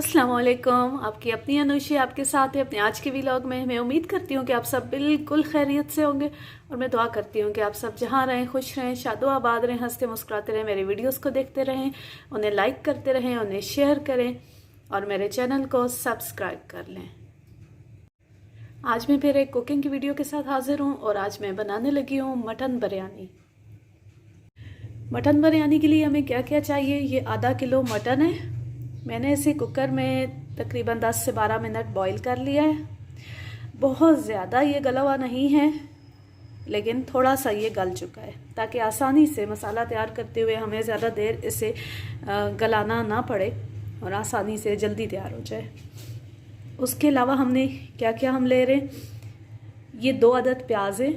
अस्सलाम वालेकुम। आपकी अपनी अनुषी आपके साथ है अपने आज के व्लॉग में। मैं उम्मीद करती हूँ कि आप सब बिल्कुल खैरियत से होंगे और मैं दुआ करती हूँ कि आप सब जहाँ रहें खुश रहें, शादो आबाद रहें, हंसते मुस्कुराते रहें, मेरे वीडियोस को देखते रहें, उन्हें लाइक करते रहें, उन्हें शेयर करें और मेरे चैनल को सब्सक्राइब कर लें। आज मैं फिर एक कुकिंग की वीडियो के साथ हाजिर हूँ और आज मैं बनाने लगी हूँ मटन बिरयानी। मटन बिरयानी के लिए हमें क्या क्या चाहिए, ये आधा किलो मटन है। मैंने इसे कुकर में तकरीबन 10 से 12 मिनट बॉईल कर लिया है। बहुत ज़्यादा ये गला हुआ नहीं है, लेकिन थोड़ा सा ये गल चुका है ताकि आसानी से मसाला तैयार करते हुए हमें ज़्यादा देर इसे गलाना ना पड़े और आसानी से जल्दी तैयार हो जाए। उसके अलावा हमने क्या क्या हम ले रहे हैं, ये 2 अदद प्याज है,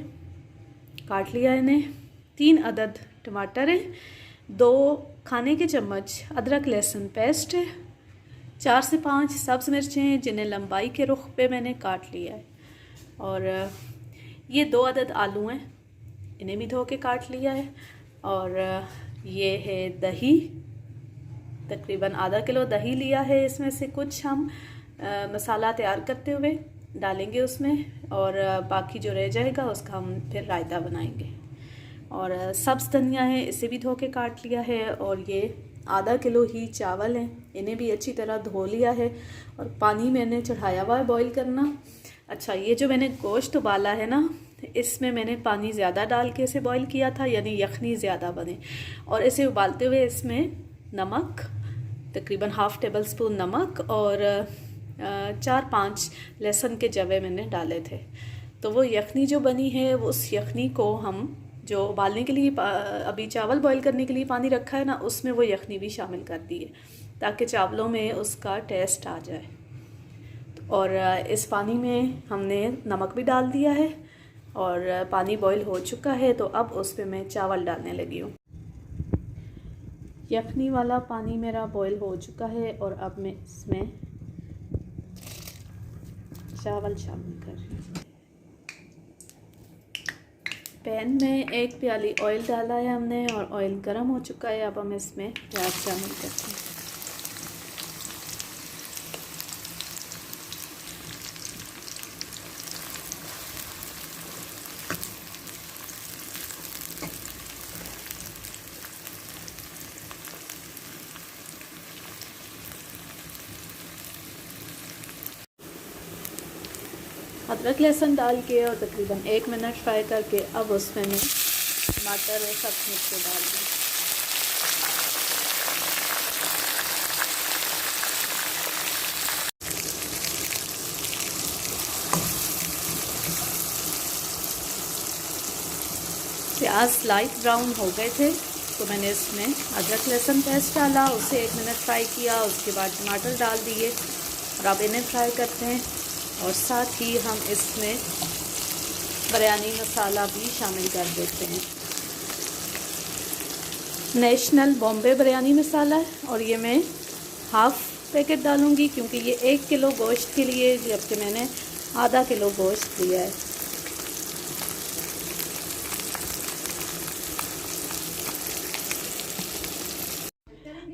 काट लिया इन्हें। 3 अदद टमाटर है, 2 खाने के चम्मच अदरक लहसुन पेस्ट है, 4 से 5 सब्ज़ मिर्चें हैं जिन्हें लंबाई के रुख पे मैंने काट लिया है, और ये 2 अदद आलू हैं, इन्हें भी धो के काट लिया है। और ये है दही, तकरीबन आधा किलो दही लिया है। इसमें से कुछ हम मसाला तैयार करते हुए डालेंगे उसमें, और बाकी जो रह जाएगा उसका हम फिर रायता बनाएंगे। और सब्ज़ धनिया है, इसे भी धो के काट लिया है। और ये आधा किलो ही चावल हैं, इन्हें भी अच्छी तरह धो लिया है और पानी मैंने चढ़ाया हुआ है बॉईल करना। अच्छा, ये जो मैंने गोश्त उबाला है ना, इसमें मैंने पानी ज़्यादा डाल के इसे बॉईल किया था, यानी यखनी ज़्यादा बने। और इसे उबालते हुए इसमें नमक, तकरीबन ½ टेबल स्पून नमक और 4-5 लहसुन के जवे मैंने डाले थे। तो वो यखनी जो बनी है, वो उस यखनी को हम जो उबालने के लिए अभी चावल बॉईल करने के लिए पानी रखा है ना, उसमें वो यखनी भी शामिल कर दी है ताकि चावलों में उसका टेस्ट आ जाए। और इस पानी में हमने नमक भी डाल दिया है और पानी बॉईल हो चुका है। तो अब उस पर मैं चावल डालने लगी हूँ। यखनी वाला पानी मेरा बॉईल हो चुका है और अब मैं इसमें चावल शामिल कर रही हूँ। पैन में 1 प्याली ऑयल डाला है हमने और ऑयल गर्म हो चुका है। अब हम इसमें प्याज शामिल करते हैं। अदरक लहसुन डाल के और तकरीबन 1 मिनट फ्राई करके अब उसमें मैं टमाटर और सब्ज़ मिर्च डाल दी। प्याज लाइट ब्राउन हो गए थे तो मैंने इसमें अदरक लहसुन पेस्ट डाला, उसे 1 मिनट फ्राई किया। उसके बाद टमाटर डाल दिए और अब इन्हें फ्राई करते हैं। और साथ ही हम इसमें बिरयानी मसाला भी शामिल कर देते हैं। नेशनल बॉम्बे बिरयानी मसाला है और ये मैं ½ पैकेट डालूँगी क्योंकि ये 1 किलो गोश्त के लिए, जबकि मैंने आधा किलो गोश्त लिया है।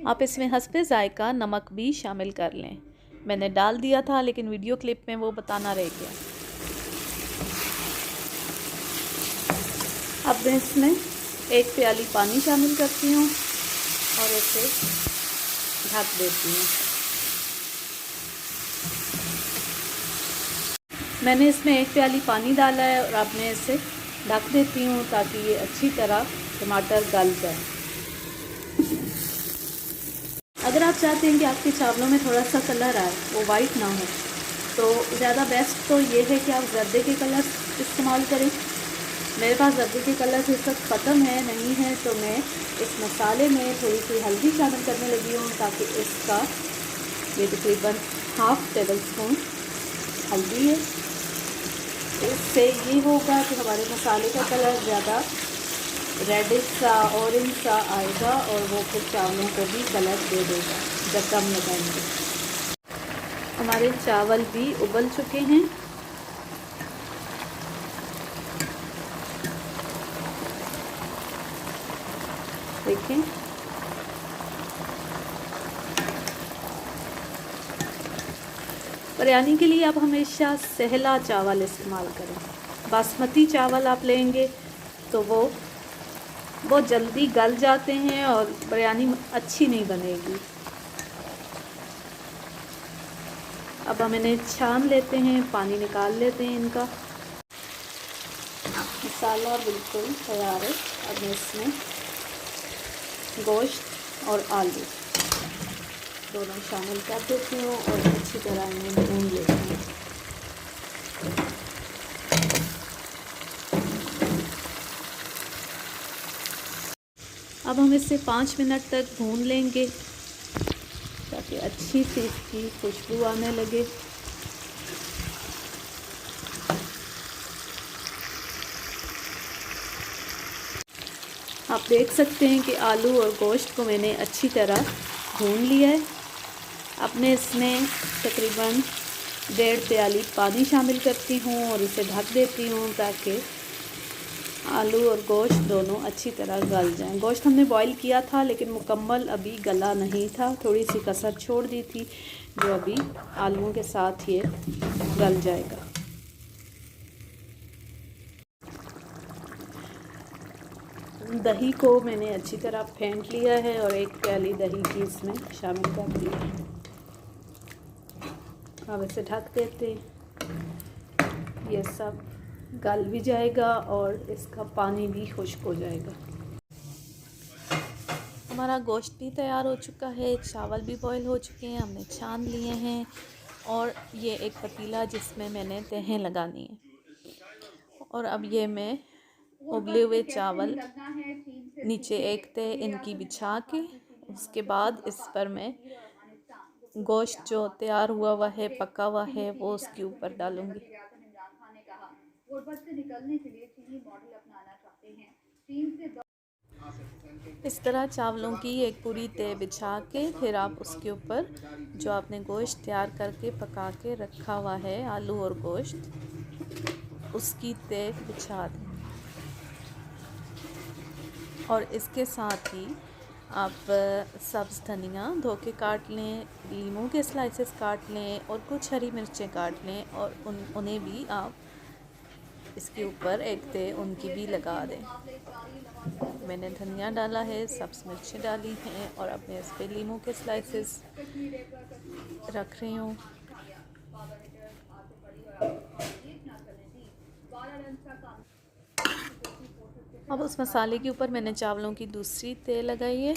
आप इसमें हस्बे ज़ायका नमक भी शामिल कर लें। मैंने डाल दिया था लेकिन वीडियो क्लिप में वो बताना रह गया। अब मैं इसमें 1 प्याली पानी शामिल करती हूँ और इसे ढक देती हूँ। मैंने इसमें 1 प्याली पानी डाला है और अब मैं इसे ढक देती हूँ ताकि ये अच्छी तरह टमाटर गल जाए। अगर आप चाहते हैं कि आपके चावलों में थोड़ा सा कलर आए, वो वाइट ना हो, तो ज़्यादा बेस्ट तो ये है कि आप जर्दे के कलर इस्तेमाल करें। मेरे पास जर्दे के कलर इस वक्त ख़त्म है, नहीं है, तो मैं इस मसाले में थोड़ी सी हल्दी शामिल करने लगी हूँ ताकि इसका, ये तकरीबन ½ टेबल स्पून हल्दी है, इससे ये होगा कि हमारे मसाले का कलर ज़्यादा रेडिश सा ऑरेंज सा आएगा और वो फिर चावलों को भी कलर दे देगा जब दम लगाएंगे। हमारे चावल भी उबल चुके हैं। देखें, बिरयानी के लिए आप हमेशा सहला चावल इस्तेमाल करें। बासमती चावल आप लेंगे तो वो बहुत जल्दी गल जाते हैं और बिरयानी अच्छी नहीं बनेगी। अब हम इन्हें छान लेते हैं, पानी निकाल लेते हैं इनका। मसाला बिल्कुल तैयार है। अब मैं इसमें गोश्त और आलू दोनों शामिल कर देती हूँ और अच्छी तरह इन्हें भून लेती हूँ। अब हम इसे 5 मिनट तक भून लेंगे ताकि अच्छी सी इसकी खुशबू आने लगे। आप देख सकते हैं कि आलू और गोश्त को मैंने अच्छी तरह भून लिया है। अब मैं इसमें तकरीबन 1.5 प्याली पानी शामिल करती हूँ और इसे ढक देती हूँ ताकि आलू और गोश्त दोनों अच्छी तरह गल जाएं। गोश्त हमने बॉईल किया था लेकिन मुकम्मल अभी गला नहीं था, थोड़ी सी कसर छोड़ दी थी जो अभी आलूओं के साथ ये गल जाएगा। दही को मैंने अच्छी तरह फेंट लिया है और 1 प्याली दही की इसमें शामिल कर दी है। अब इसे ढक देते, ये सब गल भी जाएगा और इसका पानी भी खुश्क हो जाएगा। हमारा गोश्त भी तैयार हो चुका है, चावल भी बॉईल हो चुके हैं, हमने छान लिए हैं और ये एक पतीला जिसमें मैंने तहें लगानी है। और अब ये मैं उबले हुए चावल नीचे एक तह इनकी बिछा के उसके बाद इस पर मैं गोश्त जो तैयार हुआ है, पका हुआ है, वो उसके ऊपर डालूँगी। इस तरह चावलों की एक पूरी तह बिछा के फिर आप उसके ऊपर जो आपने गोश्त तैयार करके पका के रखा हुआ है, आलू और गोश्त, उसकी तह बिछा दें। और इसके साथ ही आप सब्ज़ धनिया धो के काट लें, लीमू के स्लाइसेस काट लें और कुछ हरी मिर्चें काट लें और उन्हें भी आप इसके ऊपर एक तह उनकी भी लगा दें। मैंने धनिया डाला है, सब्ज़ मिर्चें डाली हैं और अब मैं इस पर लीमू के स्लाइसेस रख रही हूँ। अब उस मसाले के ऊपर मैंने चावलों की दूसरी तह लगाई है।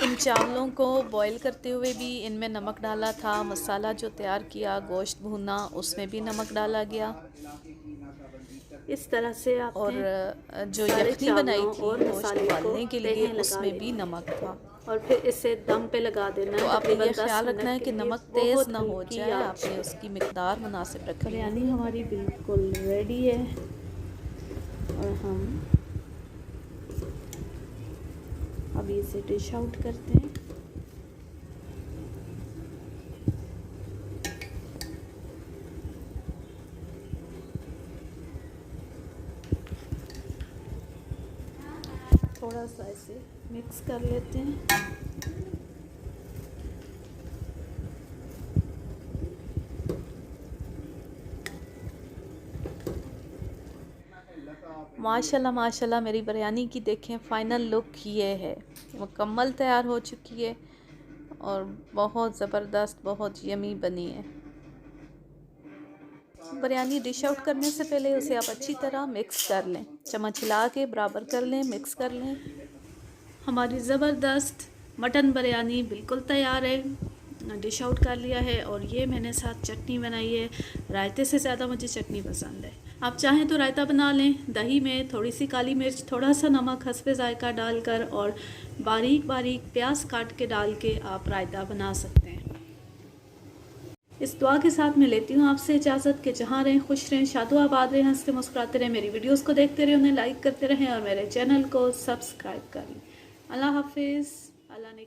इन चावलों को बॉईल करते हुए भी इनमें नमक डाला था। मसाला जो तैयार किया, गोश्त भुना, उसमें भी नमक डाला गया। इस तरह से आप और जो यखनी बनाई थी गोश्त उबालने के लिए, उसमें भी नमक था। और फिर इसे दम पे लगा देना। तो आपने ये ख्याल रखना है कि नमक तेज़ ना हो जाए, आपने उसकी मिकदार मुनासिब रखनी है। बिरयानी हमारी बिल्कुल रेडी है और हम अभी इसे डिश आउट करते हैं। थोड़ा सा इसे मिक्स कर लेते हैं। माशाल्लाह माशाल्लाह मेरी बिरयानी की देखें फ़ाइनल लुक ये है, मुकम्मल तैयार हो चुकी है और बहुत ज़बरदस्त, बहुत यमी बनी है। बिरयानी डिश आउट करने से पहले उसे आप अच्छी तरह मिक्स कर लें, चम्मच हिला के बराबर कर लें, मिक्स कर लें। हमारी ज़बरदस्त मटन बिरयानी बिल्कुल तैयार है, डिश आउट कर लिया है। और ये मैंने साथ चटनी बनाई है, रायते से ज़्यादा मुझे चटनी पसंद है। आप चाहें तो रायता बना लें, दही में थोड़ी सी काली मिर्च, थोड़ा सा नमक, हस्बे ज़ायका डालकर और बारीक बारीक प्याज काट के डाल के आप रायता बना सकते हैं। इस दुआ के साथ मैं लेती हूँ आपसे इजाज़त कि जहाँ रहें खुश रहें, शादो आबाद रहें, हंसते मुस्कुराते रहें। मेरी वीडियोस को देखते रहें, उन्हें लाइक करते रहें और मेरे चैनल को सब्सक्राइब करें। अल्लाह हाफिज़, अल्लाह ने